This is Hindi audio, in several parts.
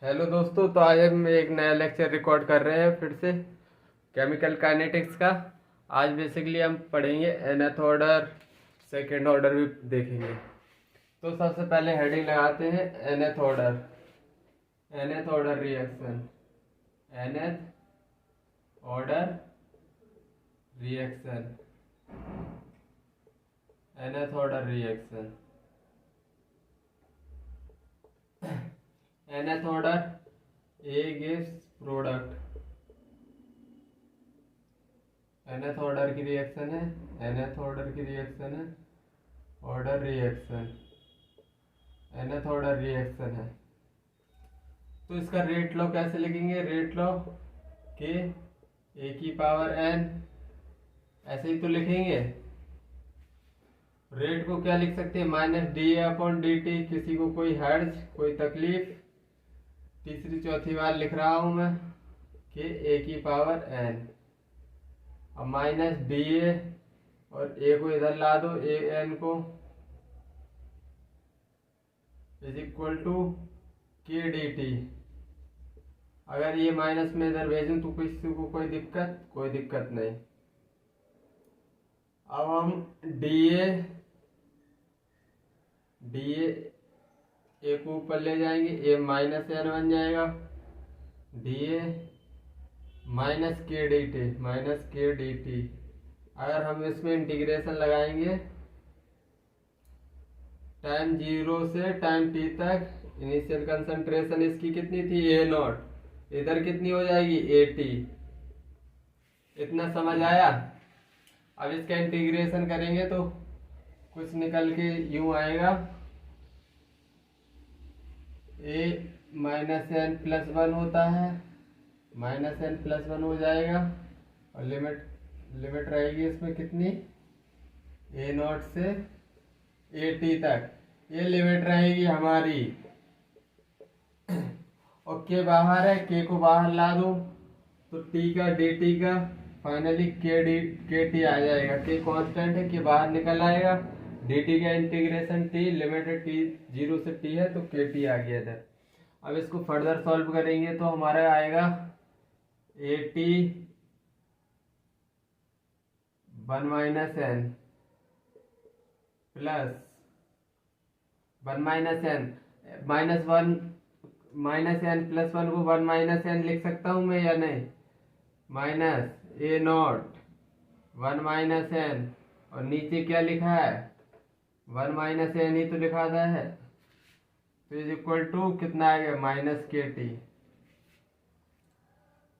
हेलो दोस्तों, तो आज हम एक नया लेक्चर रिकॉर्ड कर रहे हैं फिर से केमिकल काइनेटिक्स का। आज बेसिकली हम पढ़ेंगे nth ऑर्डर, सेकेंड ऑर्डर भी देखेंगे। तो सबसे पहले हेडिंग लगाते हैं nth order. nth order reaction, nth order reaction, nth order reaction. nth order A gives product, nth order की रिएक्शन है, nth ऑर्डर की रिएक्शन है, order reaction, nth order reaction है। तो इसका रेट लॉ कैसे लिखेंगे? रेट लॉ के ए की पावर n, ऐसे ही तो लिखेंगे। रेट को क्या लिख सकते हैं? Minus D upon D T. किसी को कोई हर्ज, कोई तकलीफ? तीसरी चौथी बार लिख रहा हूं मैं कि ए की पावर n। अब माइनस डी ए और ए को इधर ला दो, ए एन को, इज इक्वल टू के डी टी। अगर ये माइनस में इधर भेजूं तो किसी को कोई दिक्कत? कोई दिक्कत नहीं। अब हम डी ए को ऊपर ले जाएंगे, ए माइनस एन बन जाएगा, डी ए माइनस के डी टी, माइनस के डी टी। अगर हम इसमें इंटीग्रेशन लगाएंगे टाइम 0 से टाइम टी तक, इनिशियल कंसंट्रेशन इसकी कितनी थी? ए नॉट, इधर कितनी हो जाएगी? A T. इतना समझ आया? अब इसका इंटीग्रेशन करेंगे तो कुछ निकल के यूं आएगा, ए माइनस एन प्लस वन होता है, माइनस एन प्लस वन हो जाएगा, और लिमिट रहेगी इसमें कितनी? ए नॉट से ए टी तक, ये लिमिट रहेगी हमारी। और के बाहर है, के को बाहर ला दो तो टी का डी टी का फाइनली के टी आ जाएगा। के कांस्टेंट है, के बाहर निकल आएगा, डी टी का इंटीग्रेशन टी, लिमिट टी 0 से टी है तो के टी आ गया इधर। अब इसको फर्दर सॉल्व करेंगे तो हमारा आएगा A T one minus N plus one minus N, minus one minus N plus one को वन माइनस एन लिख सकता हूं मैं या नहीं? Minus A not one minus N, और नीचे क्या लिखा है? वन माइनस एन ही तो लिखा था है, तो इज इक्वल टू कितना आएगा? Minus K T.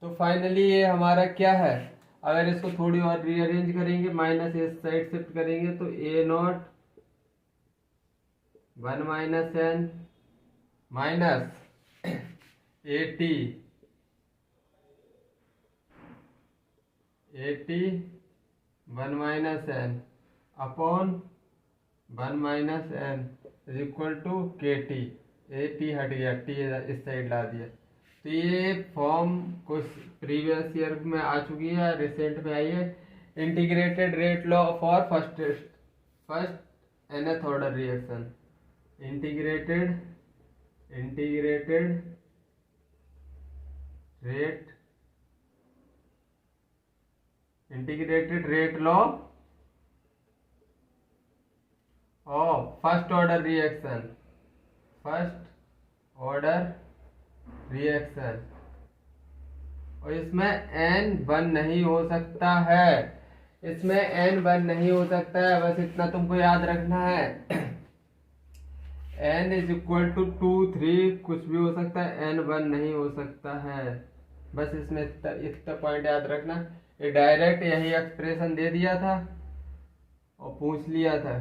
तो फाइनली ये हमारा क्या है? अगर इसको थोड़ी और रीअरेंज करेंगे, माइनस इस साइड शिफ्ट करेंगे तो A not one minus N minus A T one minus N upon one minus N is equal to K T. A T हट गया, टी इस साइड ला दिया। तो ये फॉर्म कुछ प्रीवियस ईयर में आ चुकी है, रिसेंट में आई है। Integrated rate law for first nth order reaction, integrated rate law of first order reaction. और इसमें n वन नहीं हो सकता है, इसमें n वन नहीं हो सकता है, बस इतना तुमको याद रखना है। n इज इक्वल टू 2, 3 कुछ भी हो सकता है, n वन नहीं हो सकता है। बस इसमें इतना पॉइंट याद रखना। ये डायरेक्ट यही एक्सप्रेशन दे दिया था और पूछ लिया था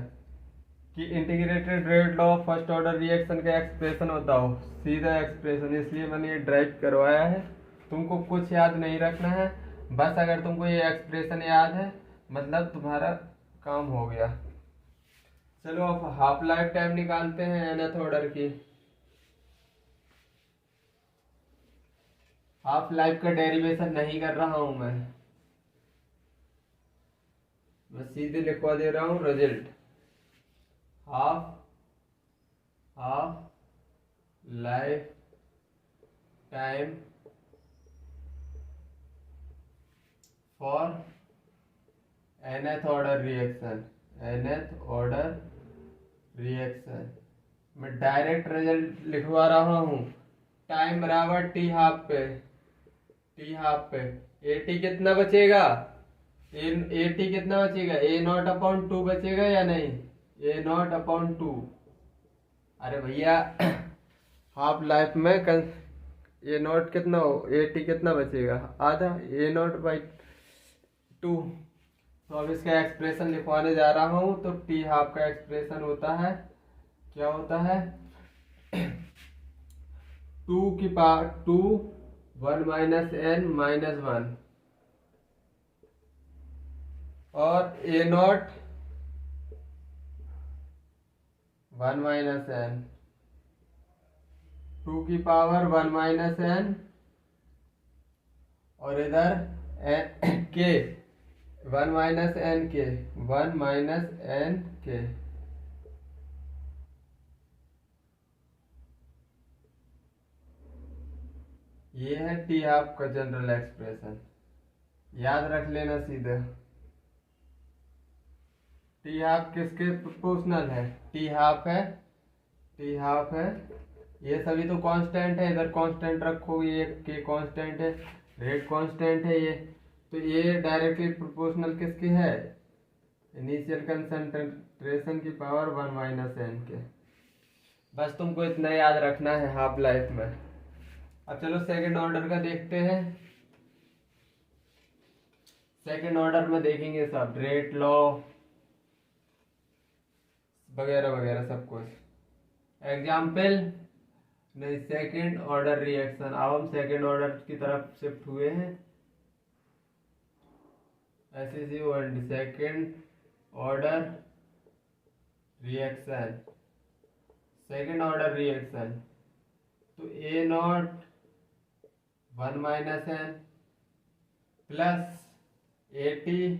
कि integrated rate law of first order reaction का एक्सप्रेशन बताओ, सीधा एक्सप्रेशन, इसलिए मैंने ये ड्राइव करवाया है। तुमको कुछ याद नहीं रखना है, बस अगर तुमको ये एक्सप्रेशन याद है मतलब तुम्हारा काम हो गया। चलो अब हाफ लाइफ टाइम निकालते हैं nth ऑर्डर की। हाफ लाइफ का डेरिवेशन नहीं कर रहा हूं मैं सीधे लिखवा दे रहा हूं result. Half life time for nth order reaction, nth order reaction. मैं डायरेक्ट रिजल्ट लिखवा रहा हूँ। टाइम बराबर टी हाफ पे, टी हाफ पे एटी कितना बचेगा, एटी कितना बचेगा, ए नॉट अपॉन टू बचेगा या नहीं, ए नॉट अपॉन टू। अरे भैया हाफ लाइफ में ए नॉट कितना हो, एटी कितना बचेगा, आधा, ए नॉट बाई टू। तो अब इसका एक्सप्रेशन लिखवाने जा रहा हूं। तो टी हाफ का एक्सप्रेशन होता है, क्या होता है, टू की power two, one minus N minus one, और A not one minus N, two की पावर वन माइनस एन, और इधर के one minus N K, one minus N K. ये है टी हाफ का जनरल एक्सप्रेशन, याद रख लेना सीधे। टी हाफ किसके प्रोपोर्शनल है, टी हाफ है, टी हाफ है। ये सभी तो कांस्टेंट है, इधर कांस्टेंट रखोगे, ये के कांस्टेंट है, रेट कांस्टेंट है ये, तो ये डायरेक्टली प्रोपोर्शनल किसके है, इनिशियल कंसंट्रेशन की पावर वन माइनस एन के। बस तुमको इतना याद रखना है हाफ लाइफ में। अब चलो सेकंड ऑर्डर का देखते हैं। सेकंड ऑर्डर में देखेंगे सब रेट लॉ वगैरह वगैरह सब कुछ। एग्जाम्पल नहीं, सेकंड ऑर्डर रिएक्शन। अब हम सेकंड ऑर्डर की तरफ शिफ्ट हुए हैं। Second order reaction, second order reaction. तो A not one minus N plus AT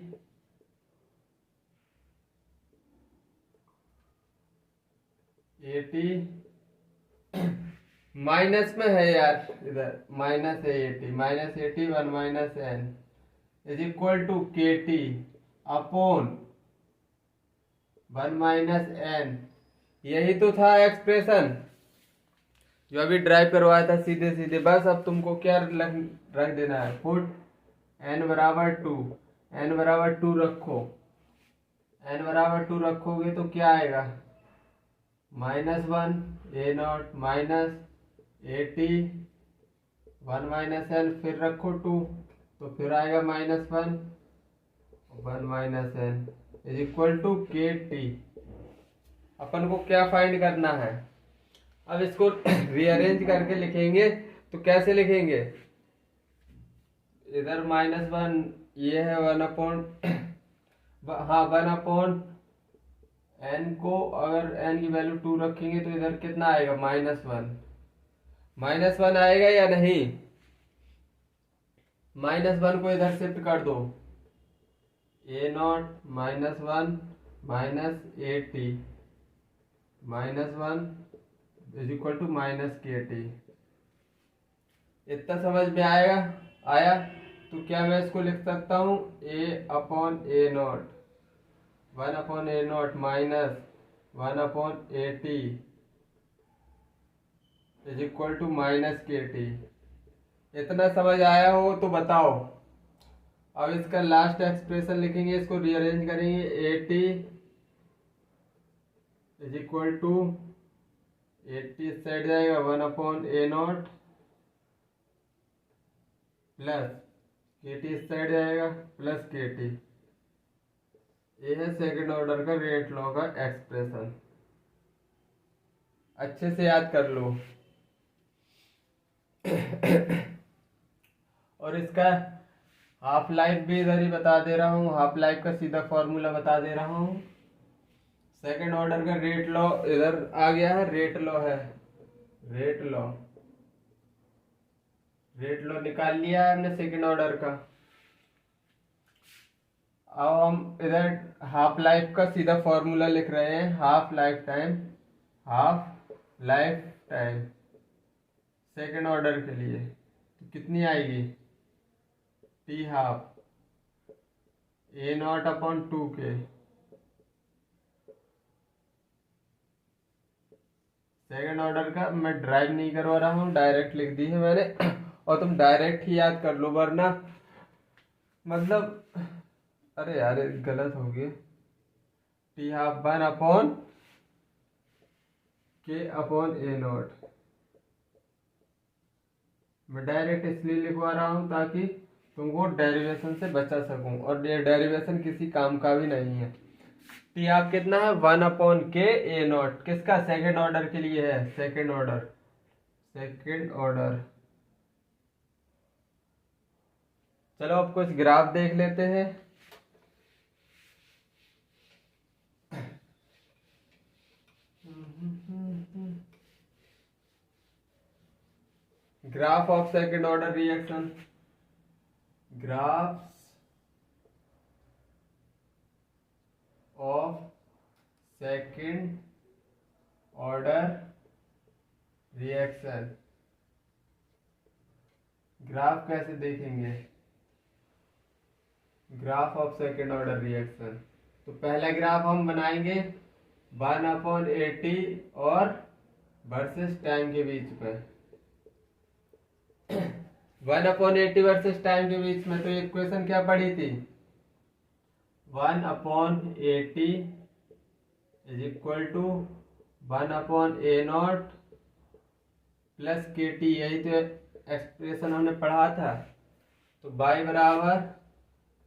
minus में है यार, इधर माइनस है AT, minus eighty one minus N is equal to K T upon one minus N. यही तो था एक्सप्रेशन जो अभी ड्राइव करवाया था सीधे सीधे। बस अब तुमको क्या रख देना है, पुट एन बराबर टू, एन बराबर टू रखो। एन बराबर टू रखोगे तो क्या आएगा, minus one A not minus eighty one minus N, फिर रखो टू तो फिर आएगा minus one, one minus N is equal to K T. अपन को क्या फाइंड करना है, अब इसको रीअरेंज करके लिखेंगे। तो कैसे लिखेंगे, इधर माइनस वन, ये है वन अपॉन, हाँ वन अपॉन एन को अगर एन की वैल्यू टू रखेंगे तो इधर कितना आएगा, माइनस वन, माइनस वन आएगा या नहीं। माइनस वन को इधर शिफ्ट कर दो, A not minus one minus A T minus one is equal to minus K T. इतना समझ में आएगा, आया। तो क्या मैं इसको लिख सकता हूँ, A upon A not, one upon A not minus one upon A T is equal to minus K T. इतना समझ आया हो तो बताओ। अब इसका लास्ट एक्सप्रेशन लिखेंगे, इसको रीअरेंज करेंगे, A T is equal to, A T इस साइड जाएगा, one upon A not plus K T इस साइड जाएगा प्लस के टी। ये है सेकंड ऑर्डर का रेट लॉ का एक्सप्रेशन, अच्छे से याद कर लो। और इसका हाफ लाइफ भी इधर ही बता दे रहा हूँ, हाफ लाइफ का सीधा फॉर्मूला बता दे रहा हूँ। सेकंड ऑर्डर का रेट लॉ इधर आ गया है, रेट लॉ है, रेट लॉ, रेट लॉ निकाल लिया है हमने सेकंड ऑर्डर का। अब हम इधर हाफ लाइफ का सीधा फॉर्मूला लिख रहे हैं, half life time, half life time. Second order के लिए तो कितनी आएगी, T half A not upon 2k। Second order का मैं ड्राइव नहीं करवा रहा हूँ, डायरेक्ट लिख दी है मैंने और तुम डायरेक्ट ही याद कर लो, वरना मतलब अरे यार गलत हो गया। टी हाफ 1 अपॉन के अपॉन ए नॉट, मैं डायरेक्ट इसलिए लिखवा रहा हूँ ताकि तुमको डेरिवेशन से बचा सकूं, और ये डेरिवेशन किसी काम का भी नहीं है। टी हाफ कितना है, 1 अपॉन के ए नॉट, किसका, सेकंड ऑर्डर के लिए है, सेकंड ऑर्डर, सेकंड ऑर्डर। चलो अब कुछ ग्राफ देख लेते हैं। Graph of second order reaction, graphs of second order reaction. Graph कैसे देखेंगे, graph of second order reaction, तो पहला ग्राफ हम बनाएंगे 1/80 और वर्सेस टाइम के बीच में। 1/80 वर्सेस टाइम के बीच में तो इक्वेशन क्या पढ़ी थी, 1/80 is equal to 1/a0 plus KT, यही तो एक्सप्रेशन हमने पढ़ा था। तो y बराबर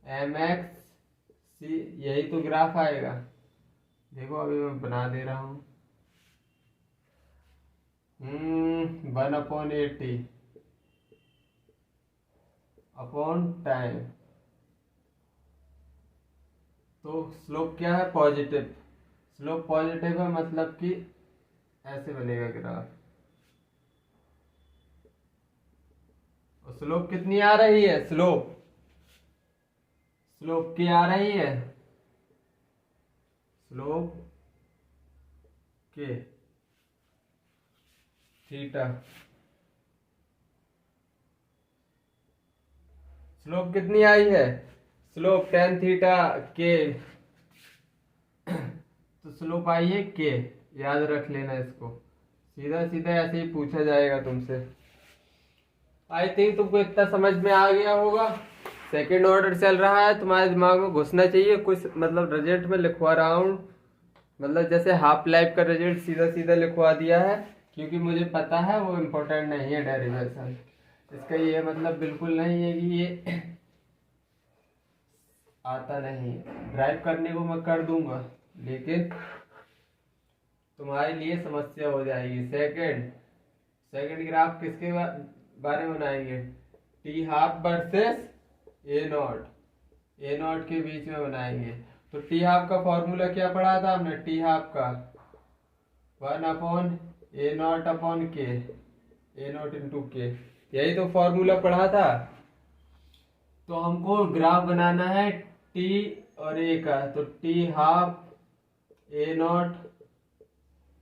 mx c, यही तो ग्राफ आएगा। देखो अभी मैं बना दे रहा हूँ, 1/80 अपॉन टाइम, तो स्लोप क्या है, पॉजिटिव, स्लोप पॉजिटिव है, मतलब कि ऐसे बनेगा ग्राफ। और स्लोप कितनी आ रही है, स्लोप स्लोप क्या आ रही है, स्लोप के थीटा, स्लोप कितनी आई है, स्लोप tan थीटा के, तो स्लोप आई है के, याद रख लेना इसको, सीधा सीधा ऐसे ही पूछा जाएगा तुमसे। आई थिंक तुमको इतना समझ में आ गया होगा। सेकेंड ऑर्डर चल रहा है, तुम्हारे दिमाग में घुसना चाहिए कुछ, मतलब रिजल्ट में लिखवा रहा हूँ, मतलब जैसे हाफ लाइफ का रिजल्ट सीधा सीधा लिखवा दिया है, क्योंकि मुझे पता है वो इम्पोर्टेंट नहीं है डेरिवेशन। इसका ये मतलब बिल्कुल नहीं है कि ये आता नहीं है, ड्राइव करने को मैं कर दूंगा, लेकिन तुम्हारे लिए समस्या हो जाएगी। सेकंड ग्राफ किसके बारे में बनाएंगे, T half versus A not के बीच में बनाएंगे। तो टी हाफ का फॉर्मूला क्या पढ़ा था हमने, टी हाफ का 1/a0 अपॉन के, a0 इंटू के, यही तो फॉर्मूला पढ़ा था। तो हमको ग्राफ बनाना है टी और ए का, तो टी हाफ a0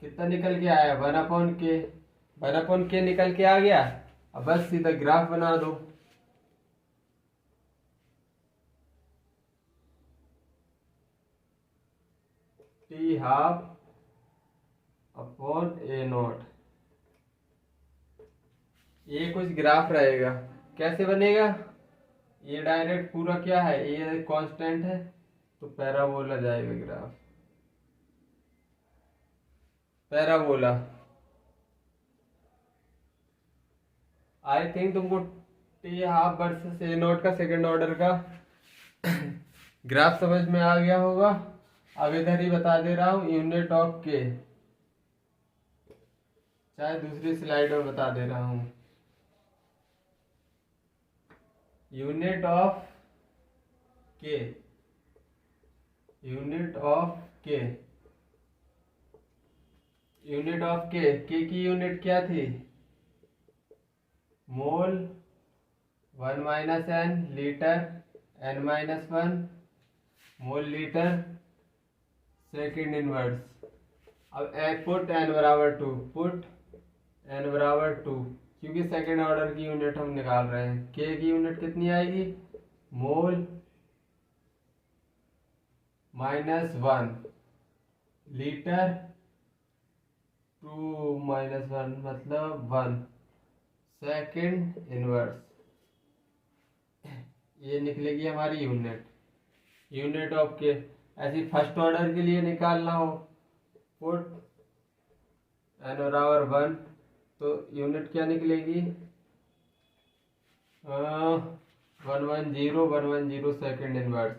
कितना निकल के आया, 1/k निकल के आ गया। अब बस सीधा ग्राफ बना दो, टी हाफ अपॉन a0, ये कुछ ग्राफ रहेगा। कैसे बनेगा, ये डायरेक्ट पूरा क्या है, ये कांस्टेंट है, तो पैराबोला जाएगा ग्राफ, पैराबोला। आई थिंक तुमको टी हाफ वर्सेस a0 का सेकंड ऑर्डर का ग्राफ समझ में आ गया होगा। अब इधर ही बता दे रहा हूँ यूनिट ऑफ के, चाहे दूसरी स्लाइड में बता दे रहा हूँ, unit of K, unit of K, unit of K की यूनिट क्या थी, mole, 1 minus N litre, n-1 mole litre second inverse. अब पुट n बराबर 2, पुट n बराबर 2, क्योंकि सेकेंड ऑर्डर की यूनिट हम निकाल रहे हैं। के की यूनिट कितनी आएगी, मोल -1, लीटर टू -1 मतलब 1 सेकेंड इनवर्स। ये निकलेगी हमारी यूनिट ऑफ के। ऐसी फर्स्ट ऑर्डर के लिए निकालना हो, पुट एन बराबर 1, तो यूनिट क्या निकलेगी, 110 सेकेंड इनवर्स।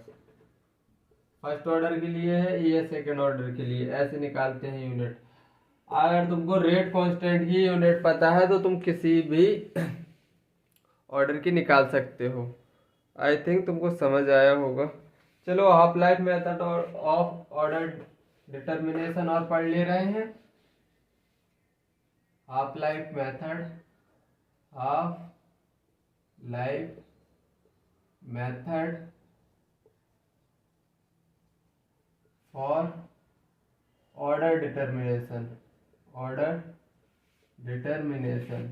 फर्स्ट ऑर्डर के लिए है, ये सेकेंड ऑर्डर के लिए, ऐसे निकालते हैं यूनिट। अगर तुमको रेट कांस्टेंट की यूनिट पता है तो तुम किसी भी ऑर्डर की निकाल सकते हो। आई थिंक तुमको समझ आया होगा। चलो half life method of order determination और पढ़ ले रहे हैं। Half life method for order determination.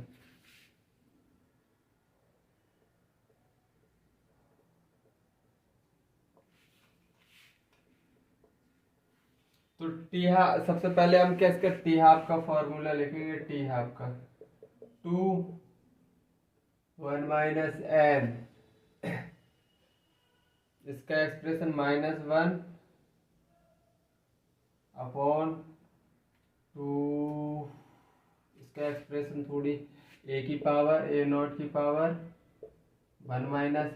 तो टी हाफ, सबसे पहले हम क्या इसका टी हाफ का फॉर्मूला लिखेंगे। टी हाफ का 2 1 -n, इसका एक्सप्रेशन -1 अपॉन 2, इसका एक्सप्रेशन थोड़ी a की पावर a0 की पावर 1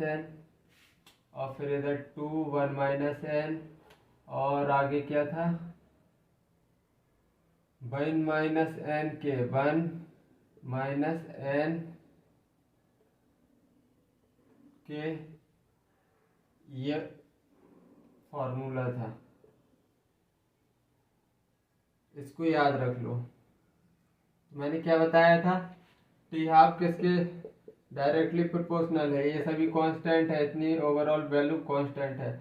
-n, और फिर इधर 2 1 -n, और आगे क्या था 1 -n के 1 -n के, ये फॉर्मूला था, इसको याद रख लो। मैंने क्या बताया था, टी हाफ किसके डायरेक्टली प्रोपोर्शनल है, ये सभी कांस्टेंट है, इतनी ओवरऑल वैल्यू कांस्टेंट है,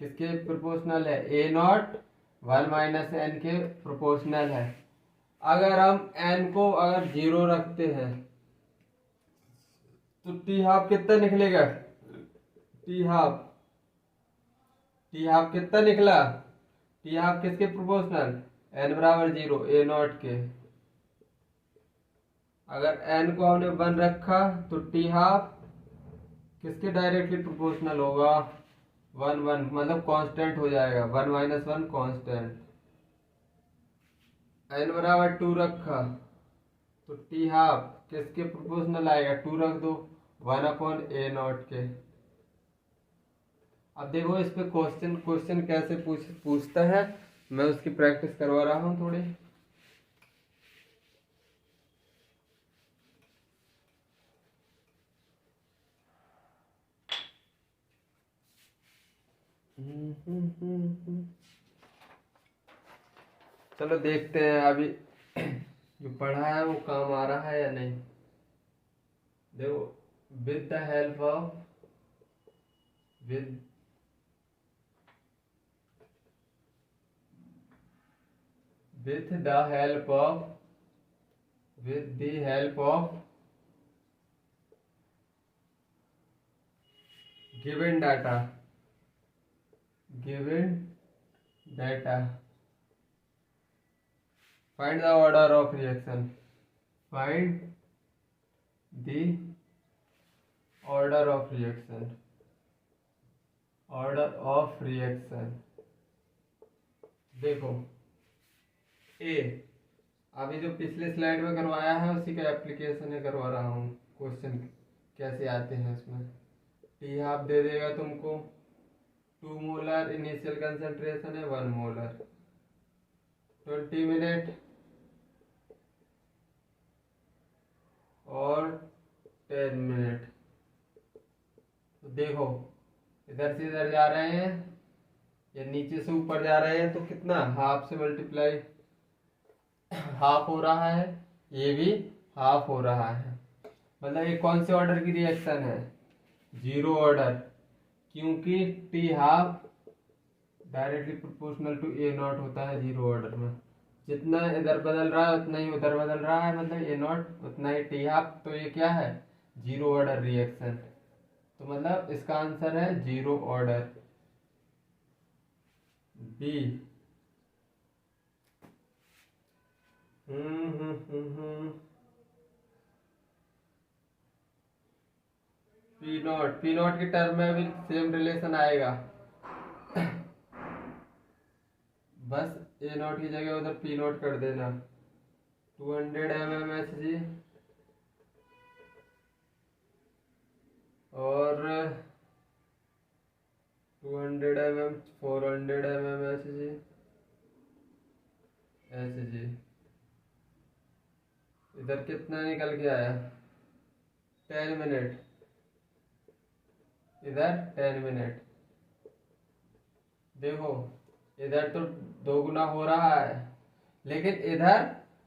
किसके प्रोपोर्शनल है, a0 1 -n के प्रोपोर्शनल है। अगर हम n को अगर 0 रखते हैं तो टी हाफ कितना निकलेगा, टी हाफ कितना निकला, टी हाफ किसके प्रोपोर्शनल, n बराबर 0 a0 के। अगर n को हमने 1 रखा तो टी हाफ किसके डायरेक्टली प्रोपोर्शनल होगा, 1 1, मतलब कांस्टेंट हो जाएगा, 1 -1 कांस्टेंट। n बराबर 2 रखा तो टी हाफ किसके प्रोपोर्शनल आएगा, 2 रख दो 1/a0 के। अब देखो इस पे क्वेश्चन कैसे पूछता है, मैं उसकी प्रैक्टिस करवा रहा हूँ थोड़ी। चलो देखते हैं अभी जो पढ़ा है वो काम आ रहा है या नहीं। देखो, with the help of with the help of given data find the order of reaction, find the order of reaction। देखो ए, अभी जो पिछले स्लाइड में करवाया है उसी का एप्लीकेशन है, करवा रहा हूँ। क्वेश्चन कैसे आते हैं इसमें, टी हाफ दे देगा तुमको, 2 मोलर इनिशियल कंसंट्रेशन है, 1 मोलर, 20 मिनट और 10 मिनट। तो देखो इधर से इधर जा रहे हैं या नीचे से ऊपर जा रहे हैं, तो कितना हाफ से मल्टीप्लाई, हाफ हो रहा है, ये भी हाफ हो रहा है, मतलब ये कौन से ऑर्डर की रिएक्शन है, 0 ऑर्डर, क्योंकि T half directly proportional to a0 होता है 0 ऑर्डर में। जितना इधर बदल रहा है उतना ही उधर बदल रहा है, मतलब ए नॉट उतना ही टी हाफ। तो ये क्या है, जीरो ऑर्डर रिएक्शन। तो मतलब इसका आंसर है zero order, B. P not की टर्म में भी सेम रिलेशन आएगा, बस ए नॉट की जगह उधर पी नॉट कर देना। 200 mmHg और 200 mm 400 mmHg Hg। इधर कितना निकल के आया, 10 मिनट, इधर 10 मिनट। देखो इधर तो दोगुना हो रहा है, लेकिन इधर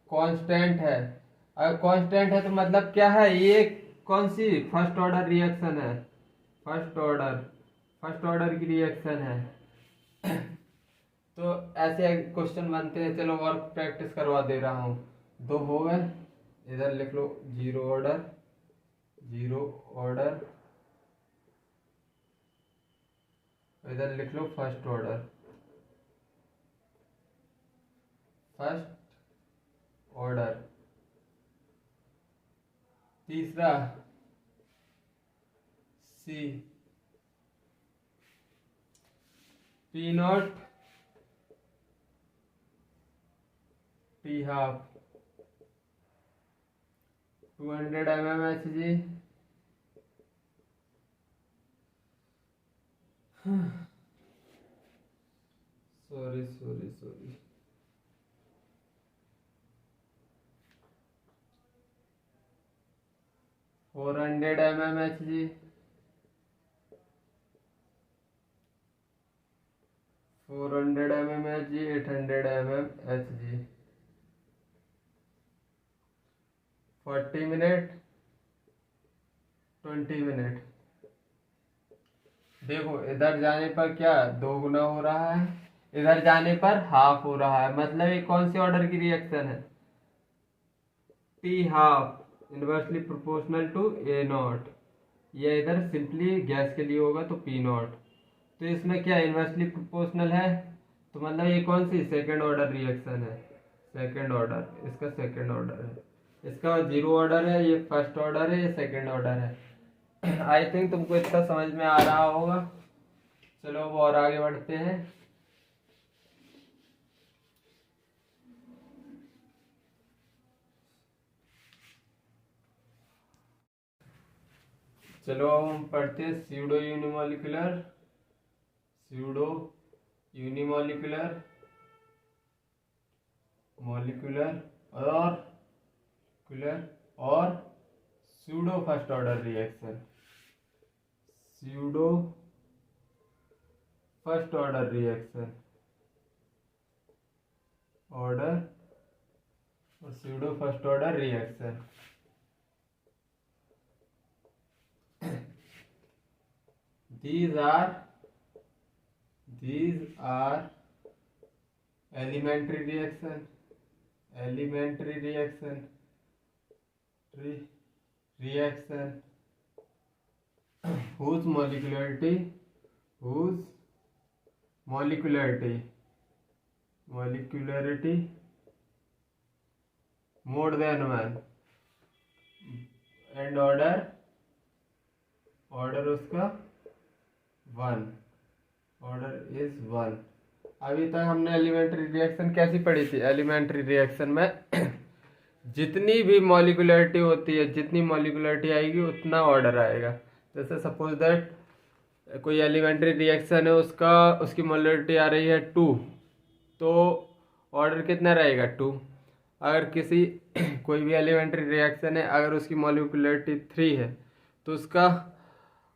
कांस्टेंट है। अगर कांस्टेंट है तो मतलब क्या है, ये कौन सी फर्स्ट ऑर्डर रिएक्शन है, फर्स्ट ऑर्डर की रिएक्शन है। तो ऐसे क्वेश्चन बनते हैं। चलो और प्रैक्टिस करवा दे रहा हूँ। दो हो गए, इधर लिख लो जीरो ऑर्डर, इधर लिख लो फर्स्ट ऑर्डर। तीसरा C, P not T half, 200 mmHg sorry 400 mmHg, 800 mmHg, 40 minute, 20 minute. देखो इधर जाने पर क्या दो गुना हो रहा है, इधर जाने पर हाफ हो रहा है, मतलब ये कौन सी ऑर्डर की रिएक्शन है, T half inversely proportional to A not. ये इधर सिंपली गैस के लिए होगा तो पी नॉट। तो इसमें क्या इनवर्सली प्रोपोर्शनल है, तो मतलब ये कौन सी सेकंड ऑर्डर रिएक्शन है, सेकंड ऑर्डर, इसका सेकंड ऑर्डर है, इसका जीरो ऑर्डर है, ये फर्स्ट ऑर्डर है, ये सेकंड ऑर्डर है। आई थिंक तुमको इतना समझ में आ रहा होगा। चलो अब और आगे बढ़ते हैं। चलो अब हम पढ़ते हैं स्यूडो यूनिमोलिकुलर और pseudo first order reaction. Pseudo first order reaction और pseudo first order reaction. These are elementary reaction whose molecularity more than one and order उसका ऑर्डर इज 1। अभी तक हमने एलिमेंट्री रिएक्शन कैसी पढ़ी थी, एलिमेंट्री रिएक्शन में जितनी भी मॉलिक्यूलरिटी होती है, जितनी मॉलिक्यूलरिटी आएगी उतना ऑर्डर आएगा। जैसे सपोज दैट कोई एलिमेंट्री रिएक्शन है, उसकी मॉलिक्यूलरिटी आ रही है 2, तो ऑर्डर कितना रहेगा 2। अगर किसी कोई भी एलिमेंट्री रिएक्शन है, अगर उसकी मॉलिक्यूलरिटी 3 है तो उसका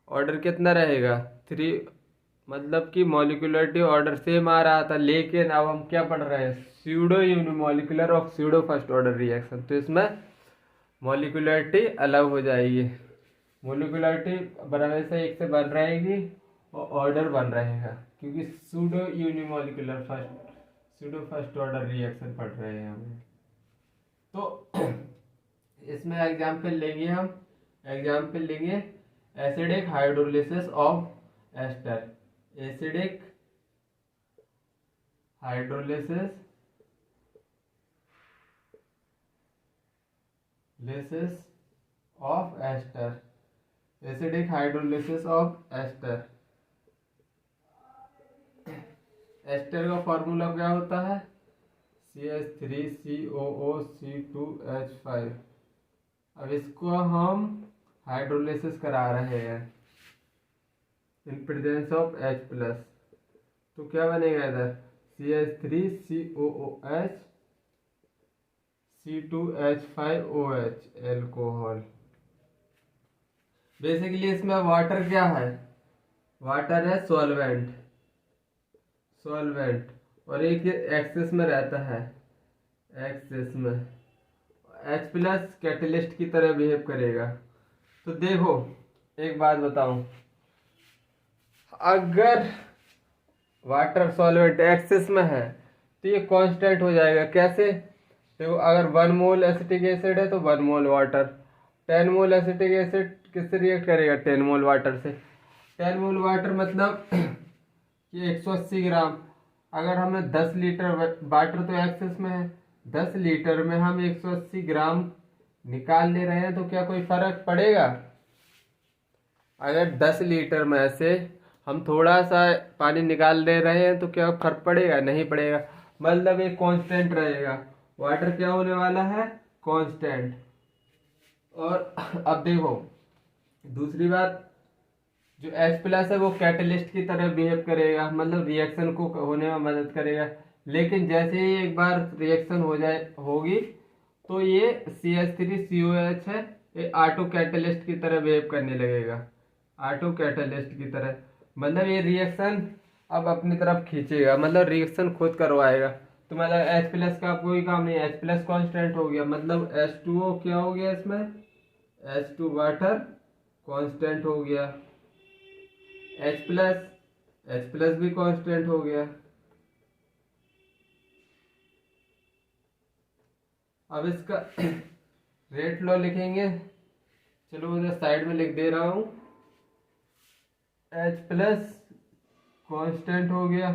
ऑर्डर कितना रहेगा 3। मतलब कि मॉलिक्यूलरिटी ऑर्डर सेम आ रहा था, लेकिन अब हम क्या पढ़ रहे हैं, pseudo unimolecular of pseudo first order reaction. तो इसमें मॉलिक्यूलरिटी अलग हो जाएगी, मॉलिक्यूलरिटी बराबर से एक से बन रहेगी और ऑर्डर बन रहेगा, क्योंकि pseudo pseudo first order reaction पढ़ रहे हैं हमें। तो इसमें एग्जाम्पल लेंगे acidic hydrolysis of ester, acidic hydrolysis of ester, acidic hydrolysis of ester. Ester का फॉर्मूला क्या होता है? CH3COO C2H5। अब इसको हम हाइड्रोलिसिस करा रहे हैं इन प्रेजेंस ऑफ H+, तो क्या बनेगा इधर? CH3COOH C2H5OH, alcohol. बेसिकली इसमें वाटर क्या है? वाटर है सॉल्वेंट, और एक एक्सेस में रहता है, एक्सेस में H+ कैटलिस्ट की तरह बिहेव करेगा। तो देखो एक बात बताऊं, अगर वाटर सॉल्वेंट एक्सेस में है तो ये कांस्टेंट हो जाएगा। कैसे? देखो, अगर 1 मोल एसिटिक एसिड है तो 1 मोल वाटर, 10 मोल एसिटिक एसिड किससे रिएक्ट करेगा? 10 मोल वाटर से। 10 मोल वाटर मतलब कि 180 ग्राम। अगर हमें 10 लीटर वाटर तो एक्सेस में है, 10 लीटर में हम 180 ग्राम निकाल ले रहे हैं तो क्या कोई फर्क पड़ेगा? अगर 10 लीटर में से हम थोड़ा सा पानी निकाल ले रहे हैं तो क्या फर्क पड़ेगा? नहीं पड़ेगा। मतलब एक कांस्टेंट रहेगा। वाटर क्या होने वाला है? कांस्टेंट। और अब देखो दूसरी बात, जो H+ है वो कैटलिस्ट की तरह बिहेव करेगा, मतलब रिएक्शन को होने में मदद करेगा। लेकिन जैसे ही एक बार रिएक्शन होगी तो ये CH3COH है, ये ऑटो कैटलिस्ट की तरह बिहेव करने लगेगा, ऑटो कैटलिस्ट की तरह। मतलब ये रिएक्शन अब अपनी तरफ खींचेगा, मतलब रिएक्शन खुद करवाएगा। तो मतलब H+ का कोई काम नहीं, H+ कांस्टेंट हो गया, मतलब H2O क्या हो गया इसमें? H2 वाटर कांस्टेंट हो गया, H+ भी कांस्टेंट हो गया। अब इसका रेट लॉ लिखेंगे, चलो उधर साइड में लिख दे रहा हूं। H+ कांस्टेंट हो गया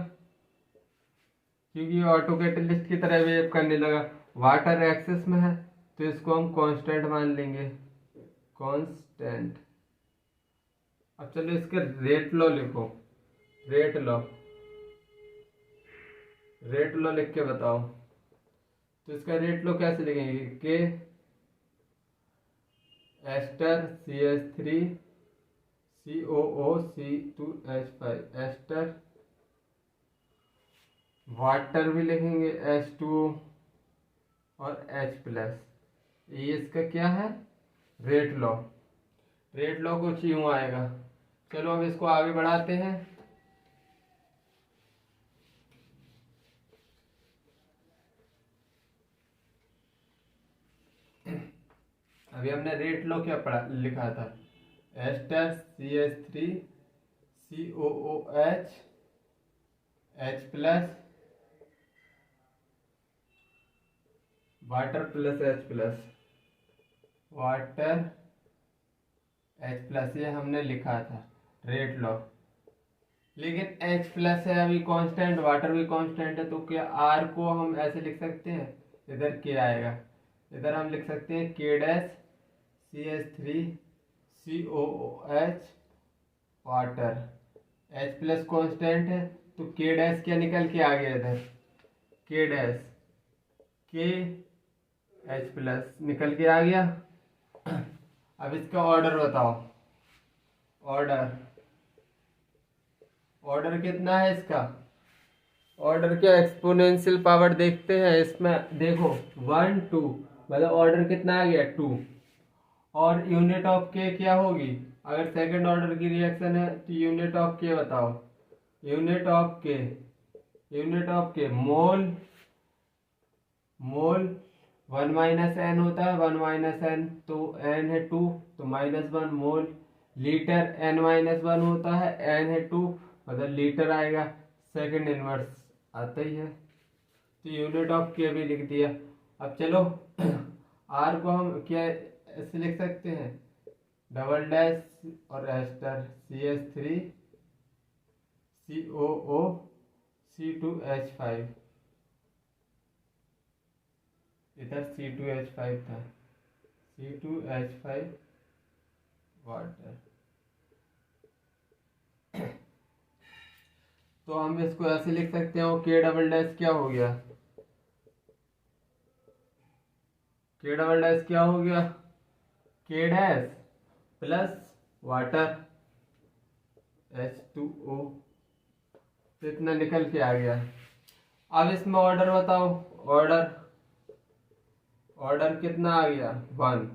क्योंकि ऑटो कैटलिस्ट की तरह बिहेव करने लगा। वाटर एक्सेस में है तो इसको हम कांस्टेंट मान लेंगे, कांस्टेंट। अब चलो इसका रेट लॉ लिखो, रेट लॉ लिख के बताओ। तो इसका रेट लॉ कैसे लिखेंगे? के ester CH3 COO C2H5, ester. Water भी लिखेंगे H2O और H+। ये इसका क्या है? Rate law. रेट लॉ कुछ यूं आएगा। चलो अब इसको आगे बढ़ाते हैं। अभी हमने रेट लॉ क्या पढ़ा लिखा था? Ester CH3 COOH H+, water plus H+, water H+, ये हमने लिखा था रेट लॉ। लेकिन H+ है अभी कांस्टेंट, वाटर भी कांस्टेंट है, तो क्या R को हम ऐसे लिख सकते हैं? इधर K आएगा, इधर हम लिख सकते हैं K' CH3 COOH water. H+ constant है तो K' क्या निकल के आ गया इधर? K H+ निकल के आ गया। अब इसका ऑर्डर बताओ। ऑर्डर कितना है इसका? ऑर्डर क्या एक्सपोनेंशियल पावर देखते हैं इसमें। देखो 1 2, मतलब ऑर्डर कितना आ गया? 2। और यूनिट ऑफ के क्या होगी? अगर सेकंड ऑर्डर की रिएक्शन है तो यूनिट ऑफ के बताओ। यूनिट ऑफ के मोल 1 - n होता है, 1 - n तो n है 2 तो -1 मोल। लीटर n - 1 होता है, n है 2 मतलब लीटर आएगा। सेकंड इनवर्स आता ही है। तो यूनिट ऑफ के भी लिख दिया। अब चलो आर को हम क्या ऐसे लिख सकते हैं, डबल डैश और एस्टर CH3 COO C2H5, इधर C2H5 था, C2H5 वाटर। तो हम इसको ऐसे लिख सकते हैं, के डबल डैश क्या हो गया, के डबल डैश क्या हो गया, के डैश प्लस वाटर H2O, तो इतना निकल के आ गया। अब इसमें ऑर्डर बताओ, ऑर्डर ऑर्डर कितना आ गया, 1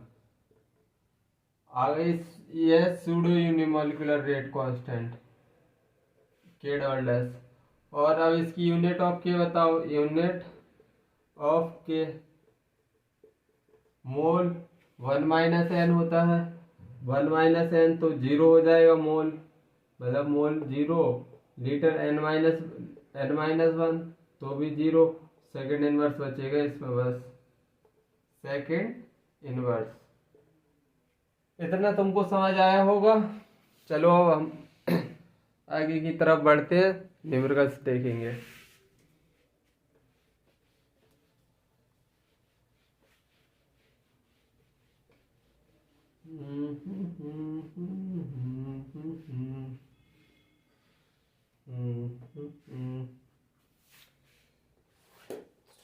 आ गई। ये सूडो यूनिमोलिकुलर रेट कांस्टेंट के डबल डैश। और अब इसकी यूनिट ऑफ के बताओ, यूनिट ऑफ के मोल 1 माइनस एन होता है, 1 माइनस एन तो 0 हो जाएगा मोल, मतलब मोल 0, लीटर n-1 तो भी 0, सेकेंड इनवर्स बचेगा इसमें बस, सेकेंड इनवर्स। इतना तुमको समझ आया होगा। चलो अब हम आगे की तरफ बढ़ते हैं, न्यूमेरिकल्स देखेंगे।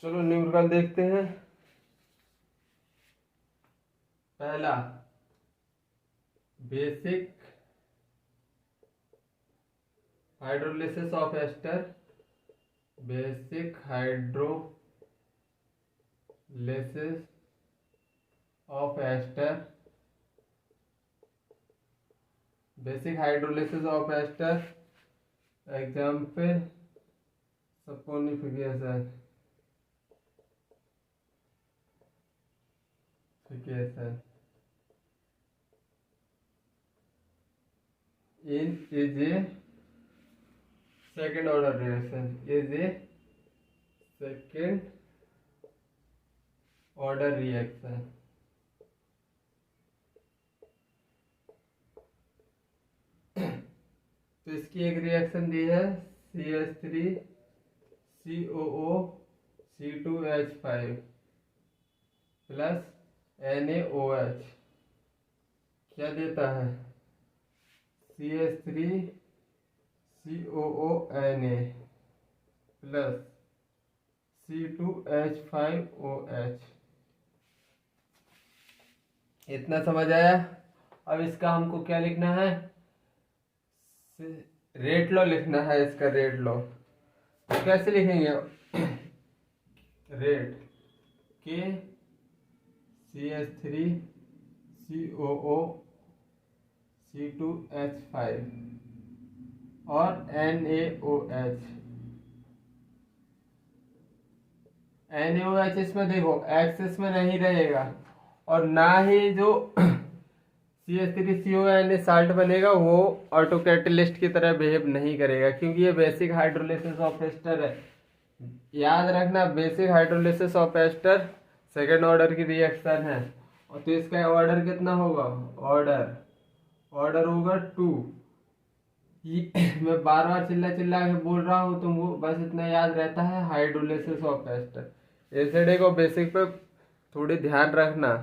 चलो न्यूमेरिकल देखते हैं। पहला basic hydrolysis of ester, basic hydrolysis of ester, basic hydrolysis of ester, example saponification, in is a second order reaction, is a second order reaction। तो इसकी एक रिएक्शन दी है CH3 COO C2H5 plus NaOH, क्या देता है, CH3 COO Na plus C2H5OH। इतना समझ आया। अब इसका हमको क्या लिखना है, रेट लॉ लिखना है इसका, रेट लॉ। तो कैसे लिखेंगे, रेट के CH3 COO C2H5 और NaOH। NaOH इसमें देखो X इसमें नहीं रहेगा, और ना ही जो CH3COO साल्ट बनेगा वो ऑटो कैटलिस्ट की तरह बिहेव नहीं करेगा, क्योंकि ये बेसिक हाइड्रोलिसिस ऑफ एस्टर है। याद रखना, basic hydrolysis of ester second order की रिएक्शन है, और तो इसका ऑर्डर कितना होगा, ऑर्डर होगा 2। मैं बार बार चिल्ला चिल्ला के बोल रहा हूँ तुमको, बस इतना याद रहता है, हाइड्रोलिसिस ऑफ एस्टर। एसिडिक और बेसिक पे थोड़ी ध्यान रखना,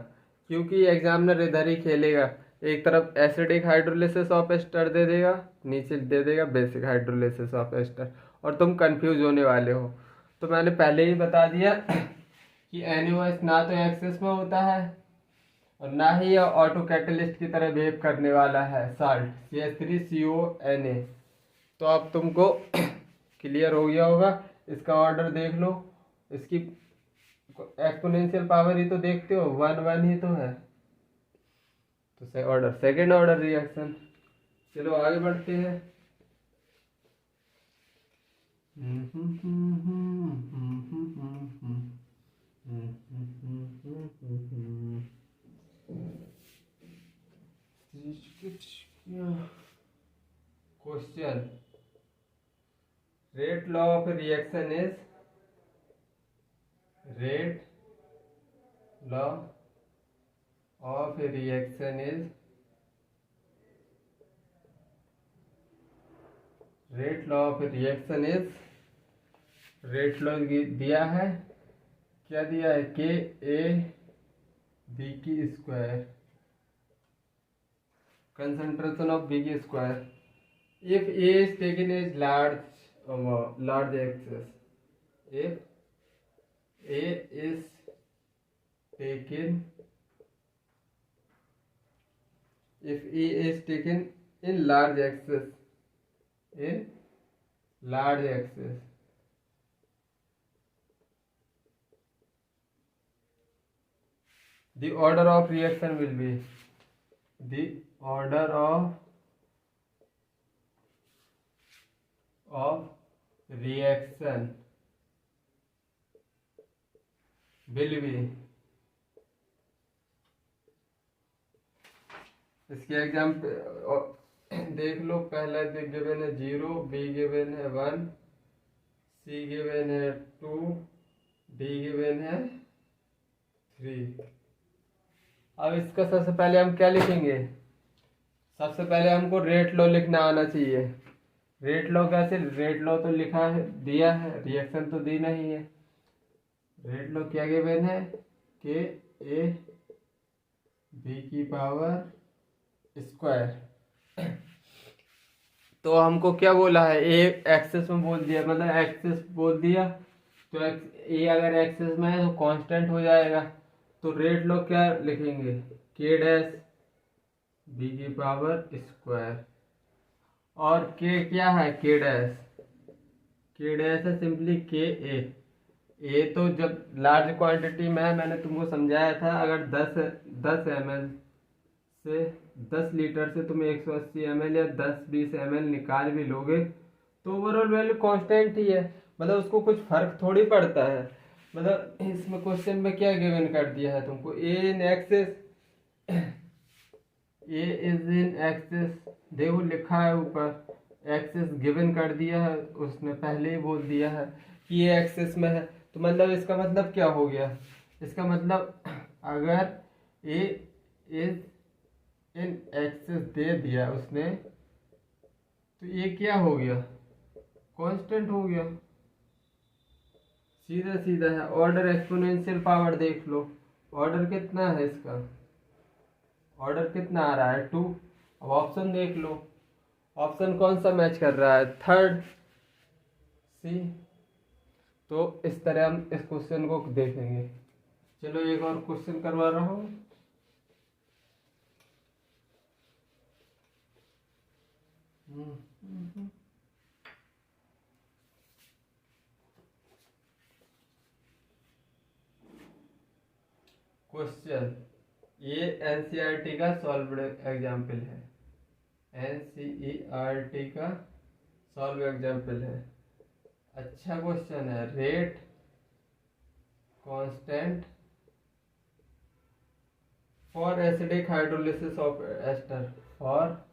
क्योंकि एग्जामिनर इधर ही खेलेगा, एक तरफ एसिडिक हाइड्रोलिसिस ऑफ एस्टर दे देगा, नीचे दे देगा बेसिक हाइड्रोलिसिस ऑफ एस्टर, और तुम कंफ्यूज होने वाले हो। तो मैंने पहले ही बता दिया कि NaOH ना तो एक्सेस में होता है और ना ही ऑटो कैटलिस्ट की तरह बिहेव करने वाला है साल्ट CH3CONA। तो अब तुमको क्लियर हो गया होगा। इसका ऑर्डर देख लो, इसकी एक्सपोनेंशियल पावर ही तो देखते हो, 1 1 ही तो है, तो ऑर्डर सेकेंड ऑर्डर रिएक्शन। चलो आगे बढ़ते हैं। Question, rate law of reaction is rate law of reaction is rate law of reaction is, rate law दिया है, क्या दिया है, के ए बी की स्क्वायर, कंसंट्रेशन ऑफ बी की square, if A is taken as large excess, if A is taken, if E is taken in large axis, in large axis, the order of reaction will be, the order of reaction will be, इसके एग्जाम्पल देख लो, पहला गिवन है 0, बी गिवन है 1, सी गिवन है 2, डी गिवन है 3। अब इसका सबसे पहले हम क्या लिखेंगे, सबसे पहले हमको रेट लॉ लिखना आना चाहिए। रेट लॉ कैसे, रेट लॉ तो लिखा है, दिया है, रिएक्शन तो दी नहीं है। रेट लॉ क्या गिवन है, के ए बी की पावर स्क्वायर। तो हमको क्या बोला है, ए एक्सेस में बोल दिया, मतलब एक्सेस बोल दिया, तो ए अगर एक्सेस में है तो कांस्टेंट हो जाएगा। तो रेट लो क्या लिखेंगे, के डैश बी की पावर स्क्वायर, और के क्या है, के डैश, के डैश है सिंपली के ए तो जब लार्ज क्वांटिटी में है, मैंने तुमको समझाया था, अगर 10 ml से 10 लीटर से तुम 180 ml या 10-20 ml निकाल भी लोगे तो ओवरऑल वैल्यू कांस्टेंट ही है, मतलब उसको कुछ फर्क थोड़ी पड़ता है। मतलब इसमें क्वेश्चन में क्या गिवन कर दिया है तुमको, A in excess, A is in excess, देखो लिखा है ऊपर एक्सेस गिवन कर दिया है, उसने पहले ही बोल दिया है कि ये एक्सेस में है। तो मतलब इसका मतलब क्या हो गया, इसका मतलब अगर ए इज इन एक्सेस दे दिया उसने, तो ये क्या हो गया, कांस्टेंट हो गया, सीधा सीधा है। ऑर्डर एक्सपोनेंशियल पावर देख लो, ऑर्डर कितना है इसका, ऑर्डर कितना आ रहा है 2। अब ऑप्शन देख लो, ऑप्शन कौन सा मैच कर रहा है, थर्ड सी। तो इस तरह हम इस क्वेश्चन को देखेंगे। चलो एक और क्वेश्चन करवा रहा हूँ। क्वेश्चन, ये एनसीईआरटी का सॉल्व एग्जाम्पल है, एनसीईआरटी का सॉल्व एग्जाम्पल है, अच्छा क्वेश्चन है। Rate constant for acidic hydrolysis of ester, for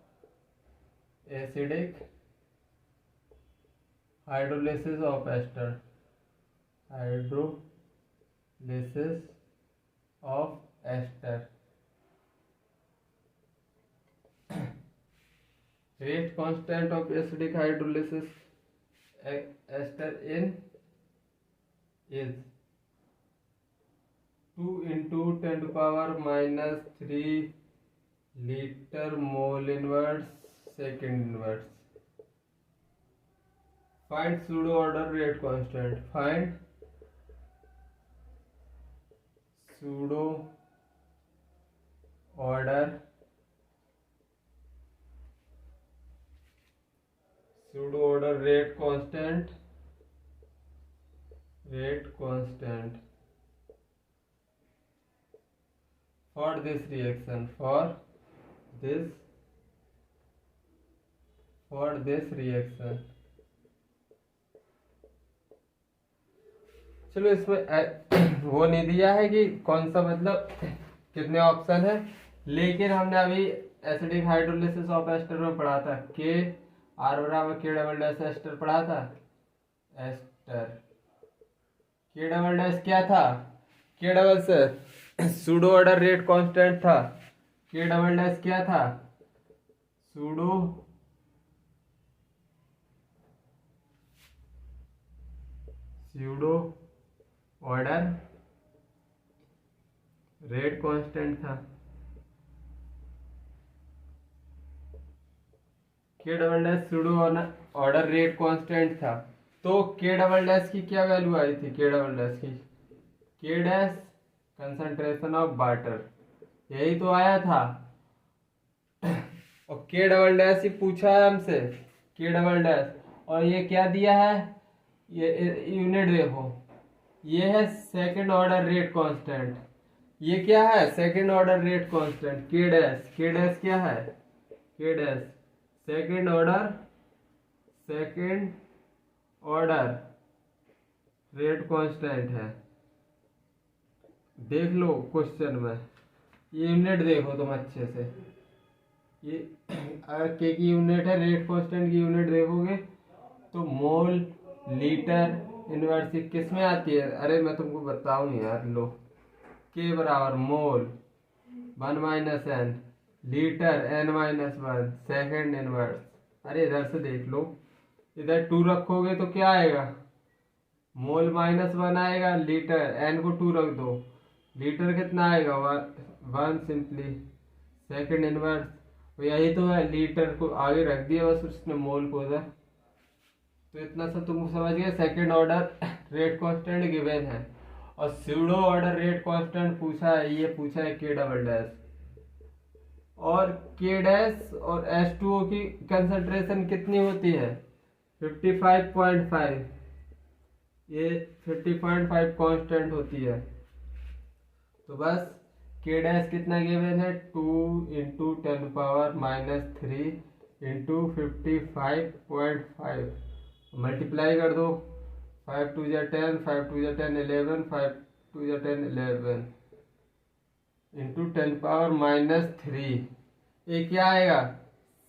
acidic hydrolysis of ester, hydrolysis of ester, rate constant of acidic hydrolysis ester in is 2 × 10⁻³ litre mole inverse second inverse. Find pseudo order rate constant, find pseudo order rate constant for this reaction, for this reaction। चलो इसमें वो नहीं दिया है कि कौन सा, मतलब कितने ऑप्शन है, लेकिन हमने अभी एसिडिक हाइड्रोलिसिस ऑफ एस्टर में पढ़ा था, के आर बराबर के डबल डैश एस्टर पढ़ा था, एस्टर के डबल डैश क्या था, के डबल से सूडो ऑर्डर रेट कांस्टेंट था। के डबल डैश क्या था, सूडो ऑर्डर रेट कांस्टेंट था। के double dash pseudo order rate constant था। तो के डबल डैश की क्या वैल्यू आई थी, के डबल डैश की, के डैश कंसंट्रेशन ऑफ वाटर, यही तो आया था। और के डबल डैश ही पूछा है हमसे, के डबल डैश, और ये क्या दिया है, ये यूनिट देखो, ये है सेकंड ऑर्डर रेट कांस्टेंट। ये क्या है, सेकंड ऑर्डर रेट कांस्टेंट, के डैश, के डैश क्या है, के dash second order rate constant है। देख लो क्वेश्चन में, ये यूनिट देखो तुम अच्छे से, ये अगर के की यूनिट है, रेट कांस्टेंट की यूनिट देखोगे तो मोल लीटर इनवर्स किस में आती है, अरे मैं तुमको बताऊं यार, लो के बराबर mole 1 minus N, litre n-1 second inverse. अरे इधर से देख लो, इधर 2 रखोगे तो क्या आएगा, मोल -1 आएगा, लीटर n को 2 रख दो, लीटर कितना आएगा 1 सिंपली सेकेंड इनवर्स। तो यही तो है, लीटर को आगे रख दिया बस उसने मोल को उधर। तो इतना सा तुम समझ गए, second order rate constant given है, और सूडो ऑर्डर रेट कांस्टेंट पूछा है, ये पूछा है के डबल डैश। और के डैश और H2O की कंसंट्रेशन कितनी होती है, 55.5, ये 50.5 कांस्टेंट होती है। तो बस के डैश कितना गिवन है, 2 इंटू 10⁻³ इंटू 55.5, मल्टीप्लाई कर दो, 5 2 जा 10, 5 2 जा 10 11, 5 2 जा 10 11 इंटू 10⁻³ ये क्या आएगा,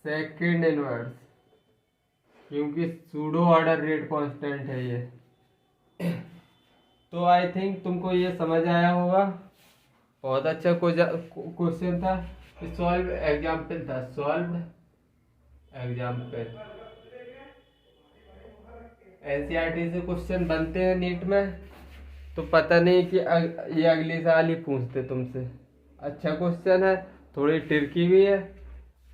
सेकेंड इनवर्स, क्योंकि सूडो ऑर्डर रेट कांस्टेंट है ये। तो आई थिंक तुमको ये समझ आया होगा, बहुत अच्छा क्वेश्चन था, सॉल्व एग्जाम्पल था, सॉल्व एग्जाम्पल। एनसीईआरटी से क्वेश्चन बनते हैं नीट में, तो पता नहीं कि ये अगले साल ही पूछते तुमसे। अच्छा क्वेश्चन है, थोड़ी ट्रिकी भी है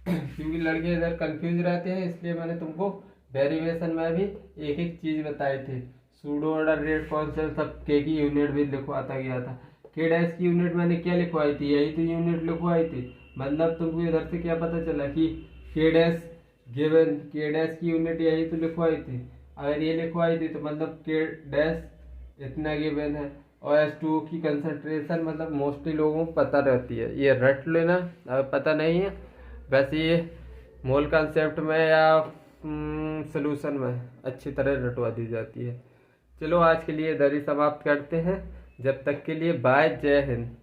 क्योंकि लड़के इधर कंफ्यूज रहते हैं, इसलिए मैंने तुमको डेरिवेशन में भी एक एक चीज बताई थी। सूडो ऑर्डर रेट कांस्टेंट सब के की यूनिट भी लिखवाता गया था। के डैश की यूनिट मैंने क्या लिखवाई थी, यही तो यूनिट लिखवाई थी। मतलब तुमको इधर से क्या पता चला कि के डैश गिवन, के डैश की यूनिट यही तो लिखवाई थी। अगर ये लिखवाई थी तो मतलब के डैश इतना गिवन है। और H2O की कंसंट्रेशन मतलब मोस्टली लोगों को पता रहती है, ये रट लेना अगर पता नहीं है। वैसे ये मोल कंसेप्ट में या सॉल्यूशन में अच्छी तरह रटवा दी जाती है। चलो आज के लिए इधर ही समाप्त करते हैं, जब तक के लिए बाय, जय हिंद।